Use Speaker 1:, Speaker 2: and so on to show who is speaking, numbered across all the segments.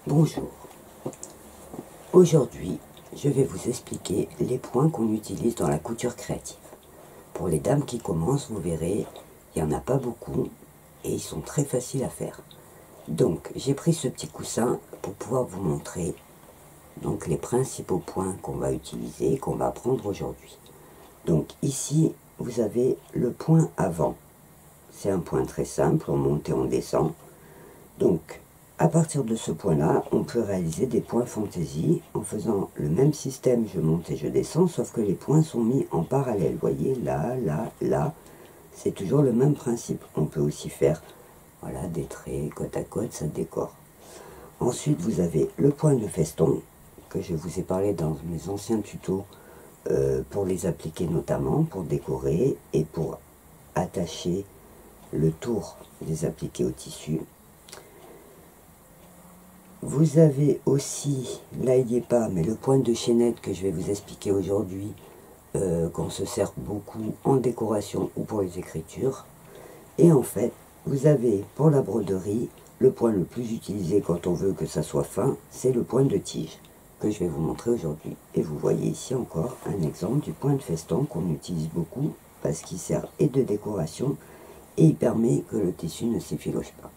Speaker 1: Bonjour, aujourd'hui je vais vous expliquer les points qu'on utilise dans la couture créative. Pour les dames qui commencent, vous verrez, il n'y en a pas beaucoup et ils sont très faciles à faire. Donc j'ai pris ce petit coussin pour pouvoir vous montrer donc, les principaux points qu'on va utiliser, qu'on va apprendre aujourd'hui. Donc ici vous avez le point avant, c'est un point très simple, on monte et on descend. Donc à partir de ce point-là, on peut réaliser des points fantaisie en faisant le même système, je monte et je descends, sauf que les points sont mis en parallèle. Vous voyez, là, là, là, c'est toujours le même principe. On peut aussi faire voilà, des traits côte à côte, ça décore. Ensuite, vous avez le point de feston, que je vous ai parlé dans mes anciens tutos, pour les appliquer notamment, pour décorer et pour attacher le tour, les appliquer au tissu. Vous avez aussi, là il n'y est pas, mais le point de chaînette que je vais vous expliquer aujourd'hui, qu'on se sert beaucoup en décoration ou pour les écritures. Et en fait, vous avez pour la broderie, le point le plus utilisé quand on veut que ça soit fin, c'est le point de tige, que je vais vous montrer aujourd'hui. Et vous voyez ici encore un exemple du point de feston qu'on utilise beaucoup, parce qu'il sert et de décoration, et il permet que le tissu ne s'effiloche pas.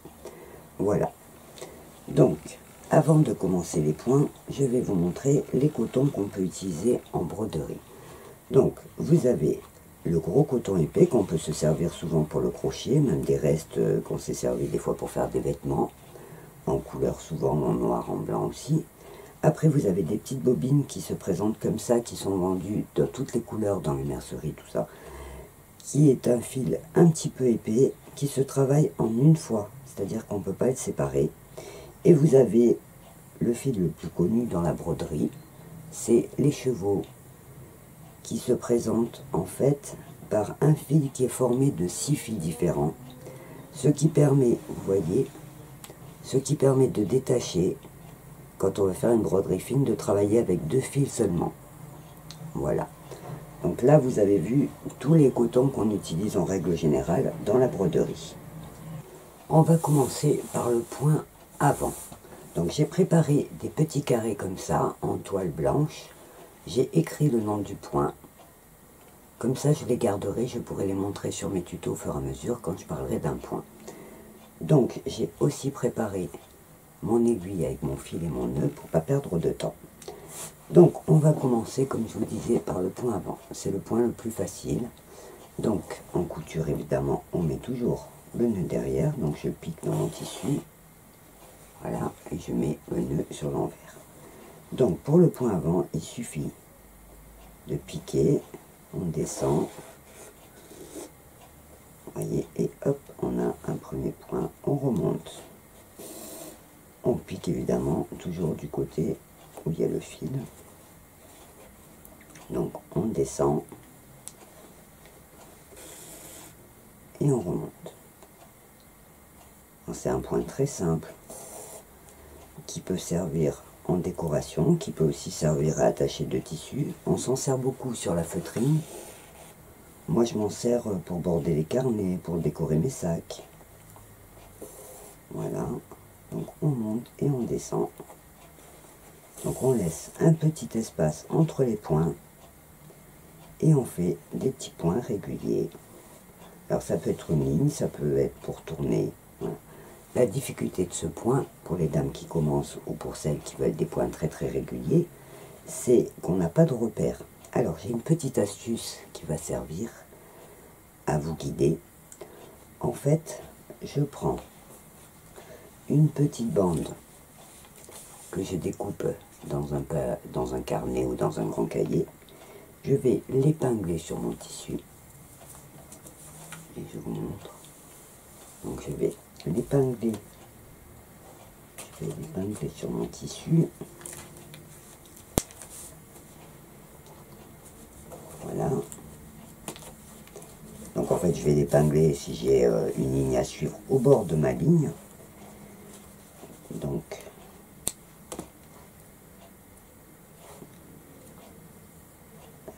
Speaker 1: Voilà. Donc, avant de commencer les points, je vais vous montrer les cotons qu'on peut utiliser en broderie. Donc, vous avez le gros coton épais qu'on peut se servir souvent pour le crochet, même des restes qu'on s'est servi des fois pour faire des vêtements, en couleur souvent, en noir, en blanc aussi. Après, vous avez des petites bobines qui se présentent comme ça, qui sont vendues de toutes les couleurs dans les merceries, tout ça, qui est un fil un petit peu épais, qui se travaille en une fois, c'est-à-dire qu'on ne peut pas être séparé. Et vous avez le fil le plus connu dans la broderie, c'est les chevaux, qui se présentent en fait par un fil qui est formé de 6 fils différents, ce qui permet, vous voyez, ce qui permet de détacher, quand on veut faire une broderie fine, de travailler avec 2 fils seulement. Voilà. Donc là, vous avez vu tous les cotons qu'on utilise en règle générale dans la broderie. On va commencer par le point avant. Donc j'ai préparé des petits carrés comme ça, en toile blanche. J'ai écrit le nom du point. Comme ça, je les garderai, je pourrai les montrer sur mes tutos au fur et à mesure quand je parlerai d'un point. Donc j'ai aussi préparé mon aiguille avec mon fil et mon nœud pour ne pas perdre de temps. Donc on va commencer, comme je vous disais, par le point avant. C'est le point le plus facile. Donc en couture, évidemment, on met toujours le nœud derrière. Donc je pique dans mon tissu. Voilà, et je mets le nœud sur l'envers. Donc pour le point avant, il suffit de piquer, on descend, voyez, et hop, on a un premier point, on remonte. On pique évidemment toujours du côté où il y a le fil. Donc on descend et on remonte. C'est un point très simple qui peut servir en décoration, qui peut aussi servir à attacher de tissu. On s'en sert beaucoup sur la feutrine. Moi je m'en sers pour border les carnets, pour décorer mes sacs. Voilà, donc on monte et on descend. Donc on laisse un petit espace entre les points et on fait des petits points réguliers. Alors ça peut être une ligne, ça peut être pour tourner. Voilà. La difficulté de ce point, pour les dames qui commencent ou pour celles qui veulent des points très très réguliers, c'est qu'on n'a pas de repère. Alors j'ai une petite astuce qui va servir à vous guider. En fait, je prends une petite bande que je découpe dans un carnet ou dans un grand cahier. Je vais l'épingler sur mon tissu. Et je vous montre. Donc je vais l'épingler. Je vais l'épingler sur mon tissu. Voilà. Donc en fait je vais l'épingler si j'ai une ligne à suivre au bord de ma ligne. Donc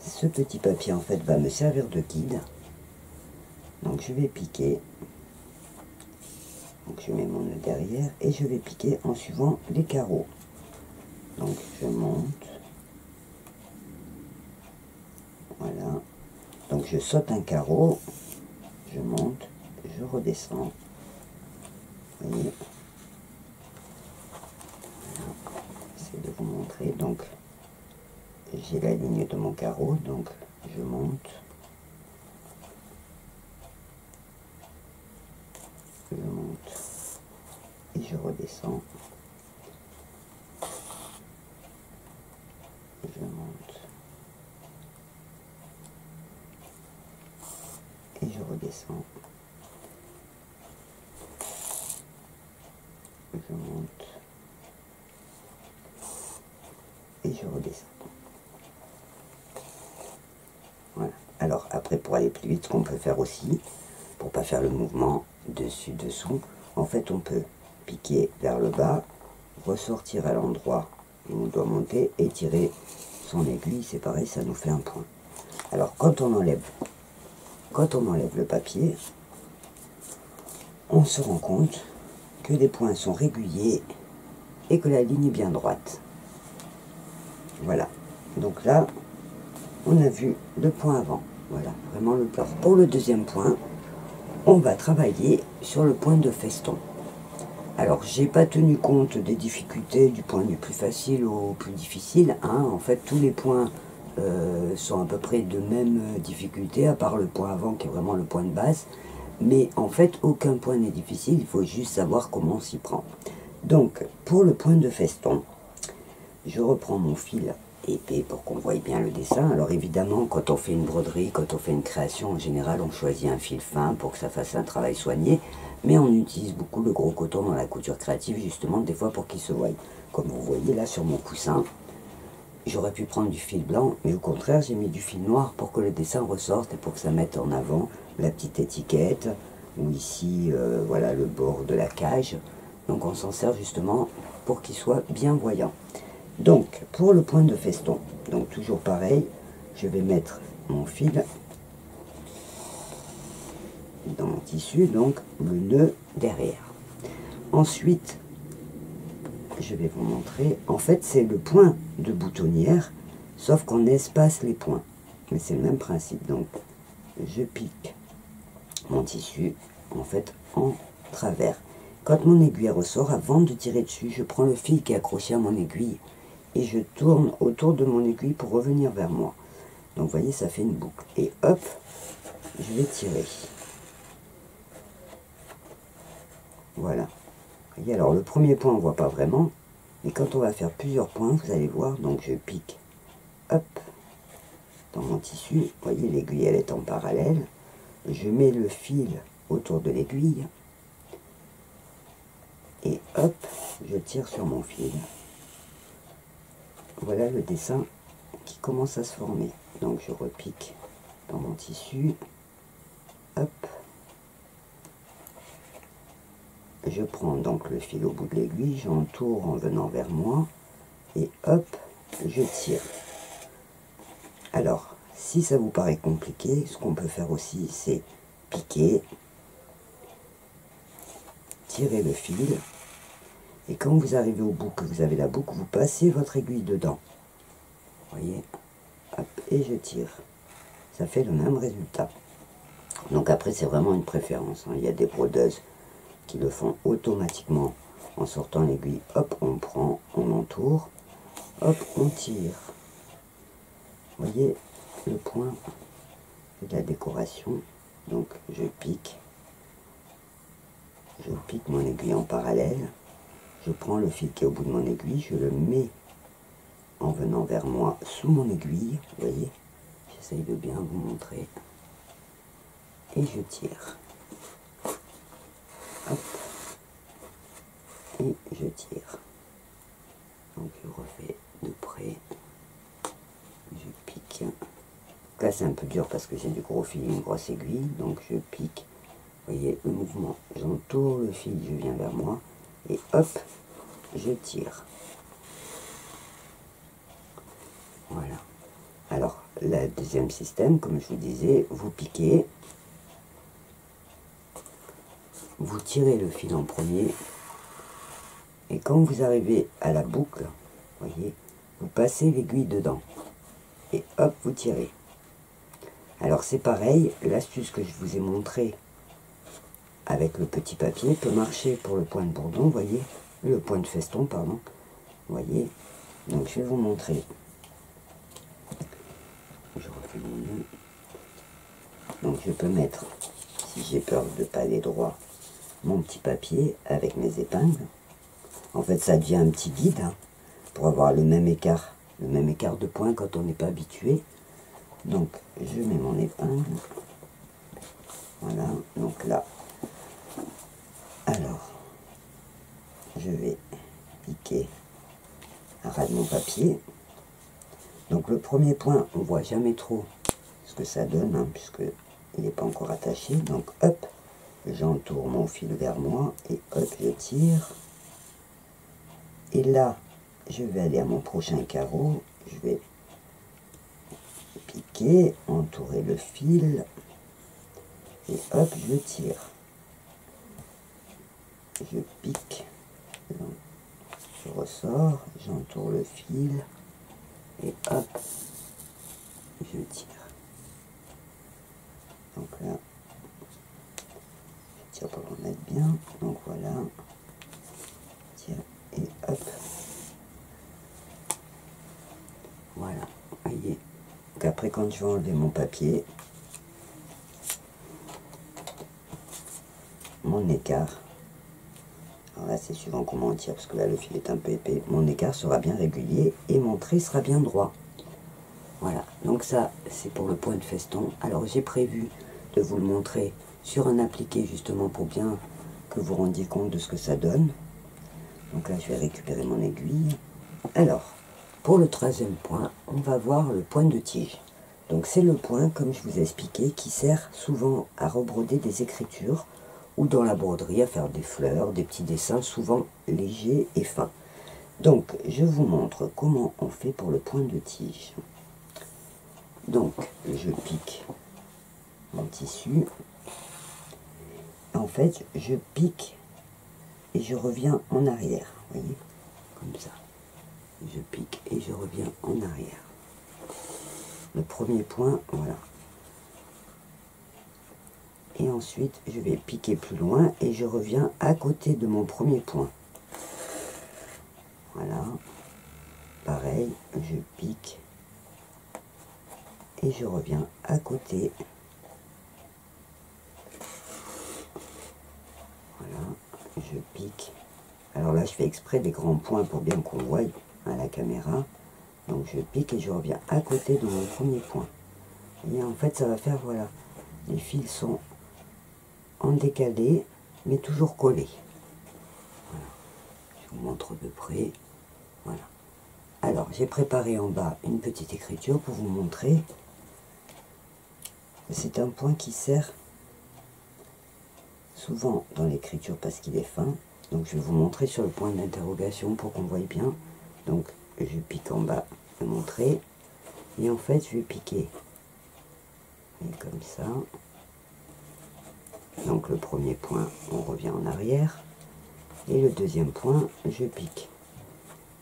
Speaker 1: ce petit papier en fait va me servir de guide. Donc je vais piquer. Donc je je mets mon nœud derrière et je vais piquer en suivant les carreaux. Donc je monte, voilà, donc je saute un carreau, je monte, je redescends, vous voyez, voilà. J'essaie de vous montrer, donc j'ai la ligne de mon carreau, donc je monte, et je redescends, je monte, et je redescends, je monte, et je redescends. Voilà. Alors après, pour aller plus vite, ce qu'on peut faire aussi, pour pas faire le mouvement dessus dessous, en fait on peut piquer vers le bas, ressortir à l'endroit où on doit monter et tirer son aiguille. C'est pareil, ça nous fait un point. Alors quand on enlève le papier, on se rend compte que les points sont réguliers et que la ligne est bien droite. Voilà. Donc là, on a vu le point avant. Voilà, vraiment le plan. Pour le deuxième point, on va travailler sur le point de feston. Alors, j'ai pas tenu compte des difficultés du point du plus facile au plus difficile. Hein. En fait, tous les points sont à peu près de même difficulté, à part le point avant qui est vraiment le point de base. Mais en fait, aucun point n'est difficile, il faut juste savoir comment on s'y prend. Donc, pour le point de feston, je reprends mon fil épais pour qu'on voie bien le dessin. Alors évidemment, quand on fait une broderie, quand on fait une création, en général, on choisit un fil fin pour que ça fasse un travail soigné. Mais on utilise beaucoup le gros coton dans la couture créative, justement, des fois pour qu'il se voie. Comme vous voyez là sur mon coussin, j'aurais pu prendre du fil blanc, mais au contraire, j'ai mis du fil noir pour que le dessin ressorte et pour que ça mette en avant la petite étiquette, ou ici, voilà, le bord de la cage. Donc on s'en sert justement pour qu'il soit bien voyant. Donc, pour le point de feston, donc toujours pareil, je vais mettre mon fil dans mon tissu, donc le nœud derrière. Ensuite, je vais vous montrer, en fait c'est le point de boutonnière, sauf qu'on espace les points, mais c'est le même principe. Donc je pique mon tissu en fait en travers. Quand mon aiguille ressort, avant de tirer dessus, je prends le fil qui est accroché à mon aiguille et je tourne autour de mon aiguille pour revenir vers moi. Donc vous voyez, ça fait une boucle. Et hop, je vais tirer. Voilà. Vous voyez, alors le premier point on ne voit pas vraiment, mais quand on va faire plusieurs points, vous allez voir, donc je pique, hop, dans mon tissu, vous voyez l'aiguille elle est en parallèle, je mets le fil autour de l'aiguille, et hop, je tire sur mon fil. Voilà le dessin qui commence à se former. Donc je repique dans mon tissu, hop, je prends donc le fil au bout de l'aiguille, j'entoure en venant vers moi, et hop, je tire. Alors, si ça vous paraît compliqué, ce qu'on peut faire aussi, c'est piquer, tirer le fil, et quand vous arrivez au bout, que vous avez la boucle, vous passez votre aiguille dedans. Vous voyez, hop, et je tire. Ça fait le même résultat. Donc après, c'est vraiment une préférence. Hein. Il y a des brodeuses qui le font automatiquement en sortant l'aiguille. Hop, on prend, on entoure, hop, on tire. Vous voyez le point de la décoration. Donc je pique mon aiguille en parallèle. Je prends le fil qui est au bout de mon aiguille, je le mets en venant vers moi sous mon aiguille. Vous voyez, j'essaye de bien vous montrer. Et je tire. Hop. Et je tire. Donc je refais de près. Je pique. Là c'est un peu dur parce que j'ai du gros fil et une grosse aiguille. Donc je pique. Vous voyez le mouvement. J'entoure le fil, je viens vers moi. Et hop, je tire. Voilà. Alors, le deuxième système, comme je vous disais, vous piquez. vous tirez le fil en premier, et quand vous arrivez à la boucle, voyez, vous passez l'aiguille dedans, et hop, vous tirez. Alors c'est pareil, l'astuce que je vous ai montrée avec le petit papier peut marcher pour le point de bourdon, vous voyez, le point de feston, pardon, vous voyez. Donc je vais vous montrer. Je refais mon nœud. Donc je peux mettre, si j'ai peur de ne pas aller droit, mon petit papier avec mes épingles. En fait ça devient un petit guide, hein, pour avoir le même écart de point quand on n'est pas habitué. Donc je mets mon épingle. Voilà, donc là, alors, je vais piquer à ras de mon papier. Donc le premier point, on voit jamais trop ce que ça donne, hein, puisque il n'est pas encore attaché. Donc hop, j'entoure mon fil vers moi et hop, je tire. Et là, je vais aller à mon prochain carreau. Je vais piquer, entourer le fil et hop, je tire. Je pique, je ressors, j'entoure le fil et hop, je tire. Donc là, je tire pour le remettre bien. Donc voilà, tire et hop. Voilà, voyez. Donc après, quand je vais enlever mon papier, mon écart, alors là c'est suivant comment on tire, parce que là le fil est un peu épais, mon écart sera bien régulier et mon trait sera bien droit. Voilà, donc ça c'est pour le point de feston. Alors j'ai prévu de vous le montrer sur un appliqué justement pour bien que vous rendiez compte de ce que ça donne. Donc là je vais récupérer mon aiguille. Alors, pour le 13e point, on va voir le point de tige. Donc c'est le point, comme je vous ai expliqué, qui sert souvent à rebroder des écritures ou dans la broderie à faire des fleurs, des petits dessins, souvent légers et fins. Donc je vous montre comment on fait pour le point de tige. Donc je pique mon tissu. En fait, je pique et je reviens en arrière, vous voyez, comme ça. Je pique et je reviens en arrière. Le premier point, voilà. Et ensuite, je vais piquer plus loin et je reviens à côté de mon premier point. Voilà. Pareil, je pique et je reviens à côté. Voilà, je pique. Alors là, je fais exprès des grands points pour bien qu'on voie à la caméra. Donc je pique et je reviens à côté de mon premier point. Et en fait, ça va faire, voilà, les fils sont en décalé, mais toujours collés. Voilà. Je vous montre de près. Voilà. Alors, j'ai préparé en bas une petite écriture pour vous montrer. C'est un point qui sert souvent dans l'écriture parce qu'il est fin. Donc, je vais vous montrer sur le point d'interrogation pour qu'on voie bien. Donc, je pique en bas de mon trait. Et en fait, je vais piquer. Et comme ça. Donc, le premier point, on revient en arrière. Et le deuxième point, je pique.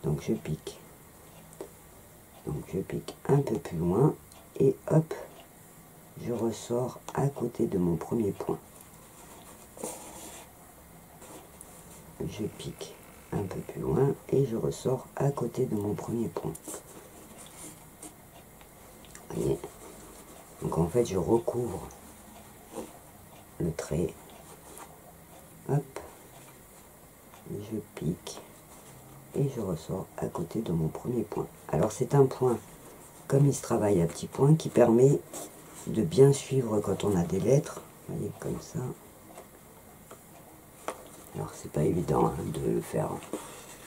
Speaker 1: Donc, je pique. Donc je pique un peu plus loin et hop, je ressors à côté de mon premier point. Je pique un peu plus loin et je ressors à côté de mon premier point. Vous voyez? Donc en fait je recouvre le trait. Hop, je pique et je ressors à côté de mon premier point. Alors c'est un point, comme il se travaille à petits points, qui permet de bien suivre quand on a des lettres. Vous voyez, comme ça. Alors c'est pas évident hein, de le faire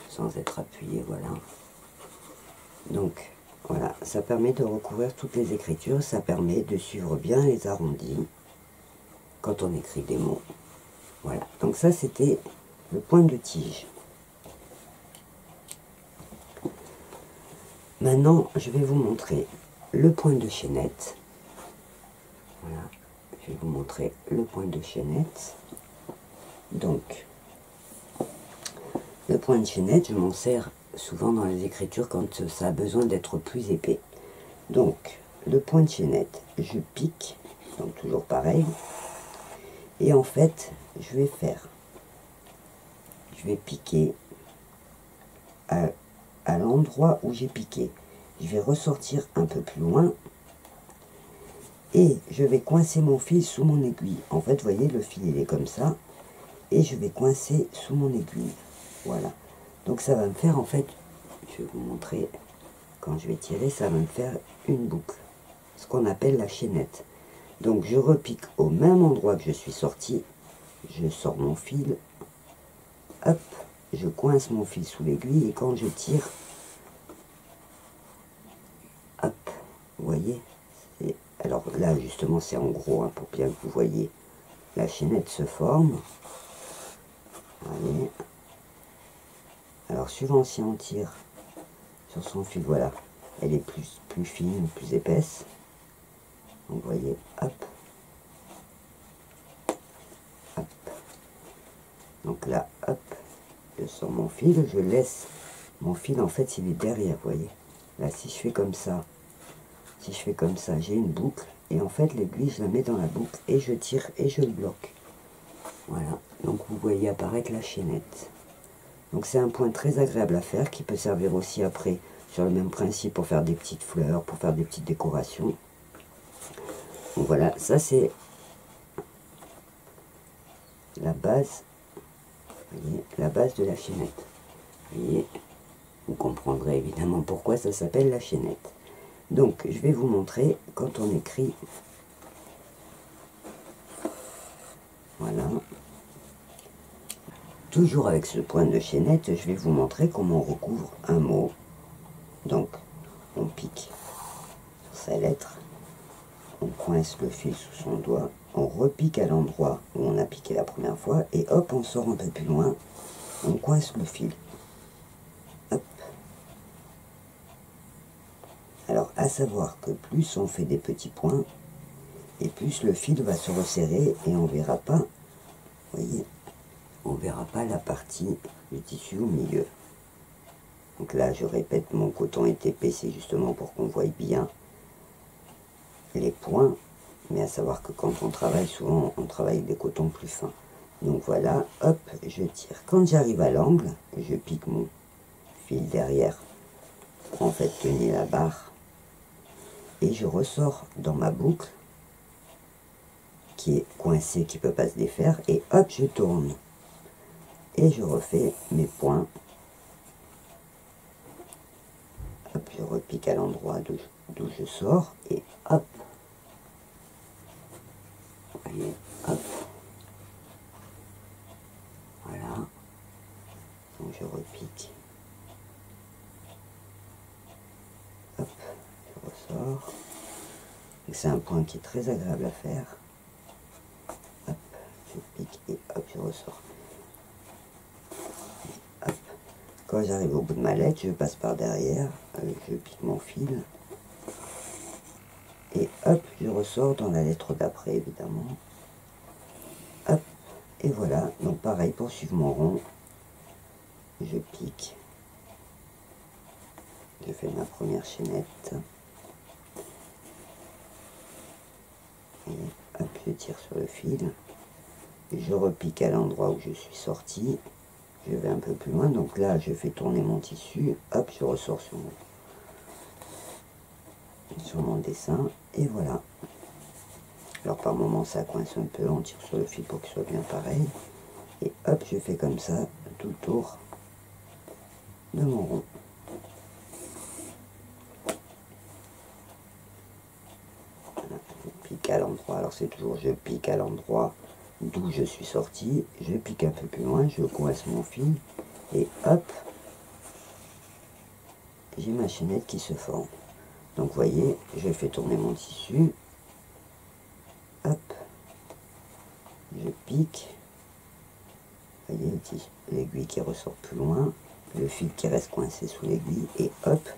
Speaker 1: sans être appuyé, voilà. Donc voilà, ça permet de recouvrir toutes les écritures, ça permet de suivre bien les arrondis quand on écrit des mots. Voilà, donc ça c'était le point de tige. Maintenant, je vais vous montrer le point de chaînette. Voilà, je vais vous montrer le point de chaînette. Donc, le point de chaînette, je m'en sers souvent dans les écritures quand ça a besoin d'être plus épais. Donc, le point de chaînette, je pique, donc toujours pareil. Et en fait, je vais piquer à l'endroit où j'ai piqué. Je vais ressortir un peu plus loin et je vais coincer mon fil sous mon aiguille. En fait, vous voyez, le fil il est comme ça et je vais coincer sous mon aiguille. Voilà. Donc ça va me faire en fait, je vais vous montrer, quand je vais tirer, ça va me faire une boucle, ce qu'on appelle la chaînette. Donc je repique au même endroit que je suis sorti, je sors mon fil, hop, je coince mon fil sous l'aiguille et quand je tire, hop, vous voyez, alors là justement c'est en gros, hein, pour bien que vous voyez, la chaînette se forme. Allez. Alors suivant si on tire sur son fil, voilà, elle est plus fine, plus épaisse. Donc vous voyez, hop, hop. Donc là, hop, je sors mon fil, je laisse mon fil, en fait il est derrière, vous voyez. Là si je fais comme ça, j'ai une boucle, et en fait l'aiguille je la mets dans la boucle, et je tire et je le bloque. Voilà, donc vous voyez apparaître la chaînette. Donc c'est un point très agréable à faire, qui peut servir aussi après, sur le même principe, pour faire des petites fleurs, pour faire des petites décorations. Donc voilà, ça c'est la base, vous voyez, la base de la chaînette. Vous voyez, vous comprendrez évidemment pourquoi ça s'appelle la chaînette. Donc je vais vous montrer quand on écrit. Voilà. Toujours avec ce point de chaînette, je vais vous montrer comment on recouvre un mot. Donc, on pique sur sa lettre, on coince le fil sous son doigt, on repique à l'endroit où on a piqué la première fois, et hop, on sort un peu plus loin, on coince le fil. Hop. Alors, à savoir que plus on fait des petits points, et plus le fil va se resserrer, et on verra pas, vous voyez, on verra pas la partie du tissu au milieu. Donc là, je répète, mon coton est épais, c'est justement pour qu'on voie bien les points, mais à savoir que quand on travaille, souvent, on travaille avec des cotons plus fins. Donc voilà, hop, je tire. Quand j'arrive à l'angle, je pique mon fil derrière, pour en fait tenir la barre, et je ressors dans ma boucle, qui est coincée, qui ne peut pas se défaire, et hop, je tourne. Et je refais mes points. Hop, je repique à l'endroit d'où je sors, et hop. Vous voyez, hop. Voilà. Donc je repique. Hop, je ressors. C'est un point qui est très agréable à faire. Hop, je pique et hop, je ressors. Hop. Quand j'arrive au bout de ma lettre, je passe par derrière, je pique mon fil. Et hop, je ressors dans la lettre d'après, évidemment. Hop, et voilà. Donc pareil, pour suivre mon rond, je pique. Je fais ma première chaînette. Et hop, je tire sur le fil. Je repique à l'endroit où je suis sorti. Je vais un peu plus loin, donc là je fais tourner mon tissu, hop, je ressors sur mon dessin, et voilà. Alors par moment ça coince un peu, on tire sur le fil pour qu'il soit bien pareil, et hop, je fais comme ça tout le tour de mon rond. Voilà, je pique à l'endroit, alors c'est toujours je pique à l'endroit d'où je suis sorti, je pique un peu plus loin, je coince mon fil, et hop, j'ai ma chaînette qui se forme. Donc vous voyez, je fais tourner mon tissu, hop, je pique, vous voyez l'aiguille qui ressort plus loin, le fil qui reste coincé sous l'aiguille, et hop,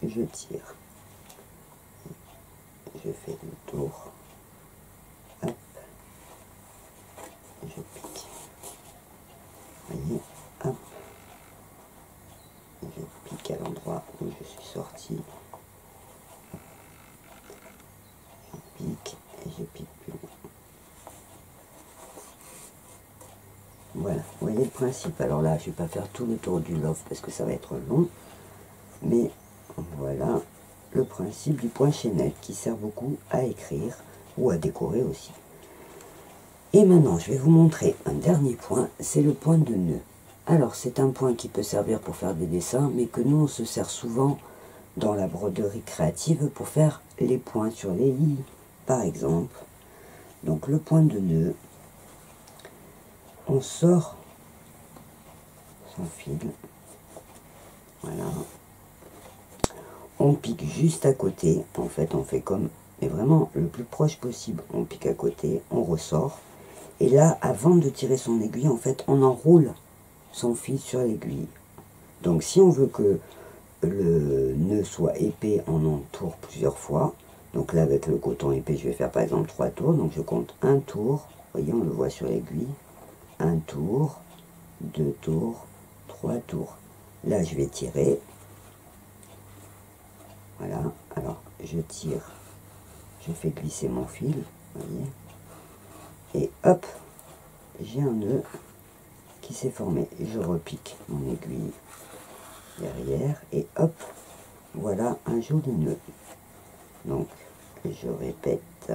Speaker 1: je tire. Je fais le tour, hop, je pique. Vous voyez, hop, je pique à l'endroit où je suis sorti, je pique et je pique plus loin. Voilà, vous voyez le principe. Alors là, je ne vais pas faire tout le tour du loft parce que ça va être long, mais voilà le principe du point chaînette qui sert beaucoup à écrire ou à décorer aussi. Et maintenant, je vais vous montrer un dernier point, c'est le point de nœud. Alors, c'est un point qui peut servir pour faire des dessins, mais que nous, on se sert souvent dans la broderie créative pour faire les points sur les lits, par exemple. Donc, le point de nœud, on sort son fil, voilà. On pique juste à côté, en fait, on fait comme, mais vraiment le plus proche possible, on pique à côté, on ressort. Et là, avant de tirer son aiguille, en fait, on enroule son fil sur l'aiguille. Donc, si on veut que le nœud soit épais, on entoure plusieurs fois. Donc là, avec le coton épais, je vais faire par exemple 3 tours. Donc, je compte un tour. Vous voyez, on le voit sur l'aiguille. Un tour, 2 tours, 3 tours. Là, je vais tirer. Voilà. Alors, je tire. Je fais glisser mon fil. Vous voyez. Et hop, j'ai un nœud qui s'est formé. Je repique mon aiguille derrière et hop, voilà un joli nœud. Donc, je répète,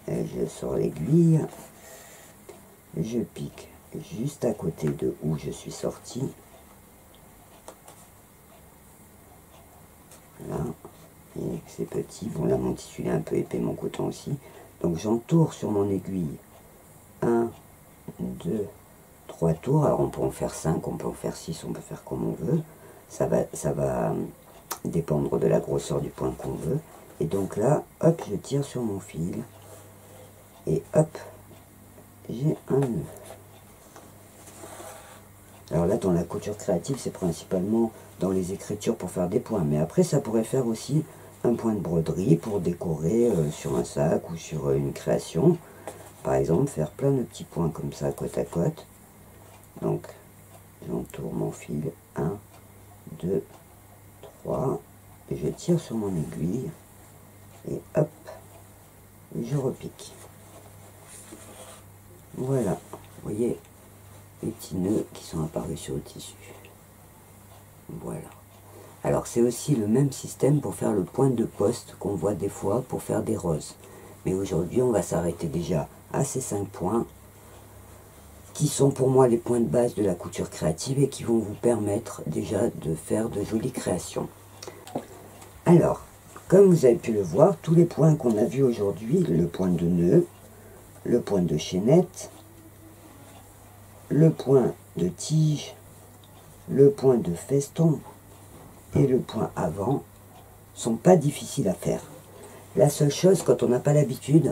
Speaker 1: je sors l'aiguille, je pique juste à côté de où je suis sorti. Voilà, et c'est petit. Bon, là, mon tissu est un peu épais, mon coton aussi. Donc, j'entoure sur mon aiguille 1, 2, 3 tours. Alors, on peut en faire 5, on peut en faire 6, on peut faire comme on veut. Ça va dépendre de la grosseur du point qu'on veut. Et donc là, hop, je tire sur mon fil. Et hop, j'ai un nœud. Alors là, dans la couture créative, c'est principalement dans les écritures pour faire des points. Mais après, ça pourrait faire aussi un point de broderie pour décorer sur un sac ou sur une création. Par exemple, faire plein de petits points comme ça, côte à côte. Donc, j'entoure mon fil. 1, 2, 3. Et je tire sur mon aiguille. Et hop, je repique. Voilà, vous voyez les petits nœuds qui sont apparus sur le tissu. Voilà. Alors c'est aussi le même système pour faire le point de poste qu'on voit des fois pour faire des roses. Mais aujourd'hui on va s'arrêter déjà à ces 5 points qui sont pour moi les points de base de la couture créative et qui vont vous permettre déjà de faire de jolies créations. Alors, comme vous avez pu le voir, tous les points qu'on a vus aujourd'hui, le point de nœud, le point de chaînette, le point de tige, le point de feston et le point avant sont pas difficiles à faire. La seule chose, quand on n'a pas l'habitude,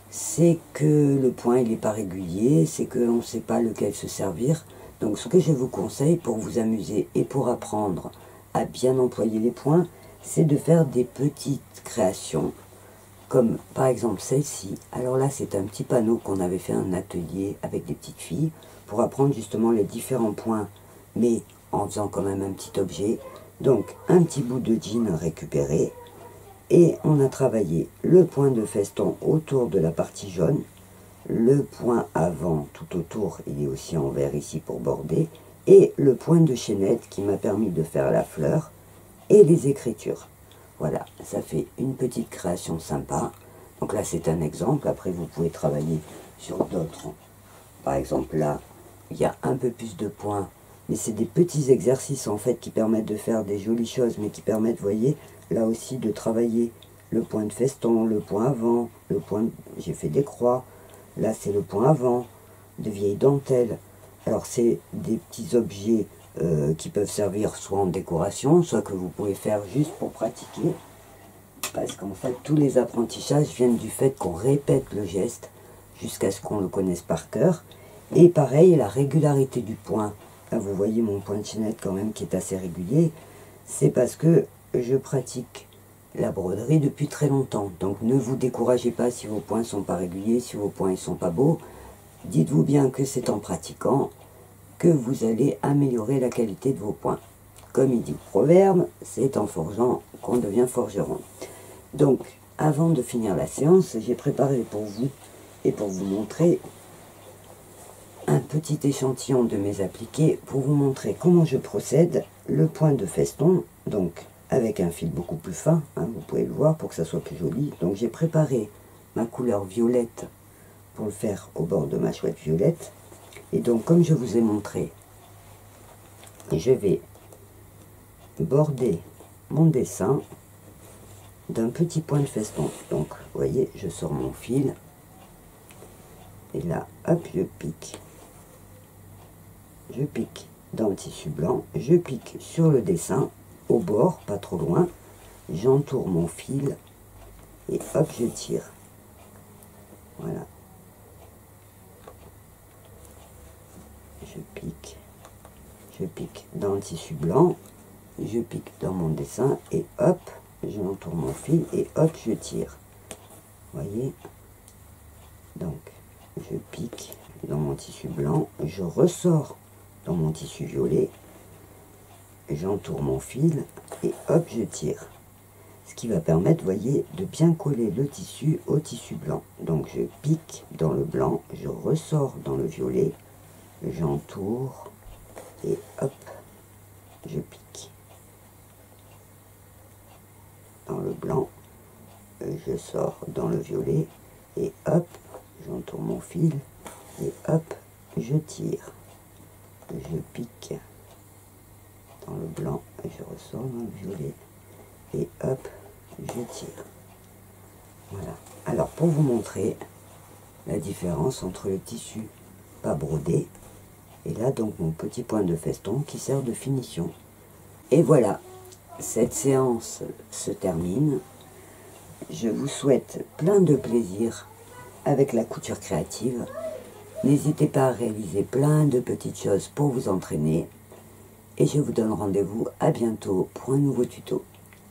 Speaker 1: c'est que le point il n'est pas régulier, c'est qu'on ne sait pas lequel se servir. Donc ce que je vous conseille pour vous amuser et pour apprendre à bien employer les points, c'est de faire des petites créations, comme par exemple celle-ci. Alors là, c'est un petit panneau qu'on avait fait un atelier avec des petites filles, pour apprendre justement les différents points, mais en faisant quand même un petit objet. Donc, un petit bout de jean récupéré, et on a travaillé le point de feston autour de la partie jaune, le point avant tout autour, il est aussi en vert ici pour border, et le point de chaînette qui m'a permis de faire la fleur, et les écritures. Voilà, ça fait une petite création sympa. Donc là, c'est un exemple. Après, vous pouvez travailler sur d'autres. Par exemple, là, il y a un peu plus de points. Mais c'est des petits exercices, en fait, qui permettent de faire des jolies choses, mais qui permettent, vous voyez, là aussi, de travailler le point de feston, le point avant, le point... J'ai fait des croix. Là, c'est le point avant, de vieilles dentelles. Alors, c'est des petits objets qui peuvent servir soit en décoration, soit que vous pouvez faire juste pour pratiquer. Parce qu'en fait, tous les apprentissages viennent du fait qu'on répète le geste jusqu'à ce qu'on le connaisse par cœur. Et pareil, la régularité du point. Là, vous voyez mon point de chaînette quand même qui est assez régulier. C'est parce que je pratique la broderie depuis très longtemps. Donc ne vous découragez pas si vos points ne sont pas réguliers, si vos points ne sont pas beaux. Dites-vous bien que c'est en pratiquant que vous allez améliorer la qualité de vos points. Comme il dit le proverbe, c'est en forgeant qu'on devient forgeron. Donc, avant de finir la séance, j'ai préparé pour vous et pour vous montrer un petit échantillon de mes appliqués pour vous montrer comment je procède. Le point de feston, donc avec un fil beaucoup plus fin, hein, vous pouvez le voir pour que ça soit plus joli. Donc j'ai préparé ma couleur violette pour le faire au bord de ma chouette violette. Et donc comme je vous ai montré, je vais border mon dessin d'un petit point de feston. Donc vous voyez, je sors mon fil et là hop, je pique dans le tissu blanc, je pique sur le dessin au bord, pas trop loin, j'entoure mon fil et hop, je tire. Voilà, je pique dans le tissu blanc, je pique dans mon dessin et hop, j'entoure mon fil et hop, je tire. Voyez, donc je pique dans mon tissu blanc, je ressors dans mon tissu violet, j'entoure mon fil et hop, je tire. Ce qui va permettre, voyez, de bien coller le tissu au tissu blanc. Donc je pique dans le blanc, je ressors dans le violet, j'entoure et hop, je pique dans le blanc, je sors dans le violet et hop, j'entoure mon fil et hop, je tire. Je pique dans le blanc et je ressors dans le violet et hop, je tire. Voilà. Alors pour vous montrer la différence entre le tissu pas brodé et là donc mon petit point de feston qui sert de finition. Et voilà, cette séance se termine. Je vous souhaite plein de plaisir avec la couture créative. N'hésitez pas à réaliser plein de petites choses pour vous entraîner. Et je vous donne rendez-vous à bientôt pour un nouveau tuto.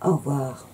Speaker 1: Au revoir.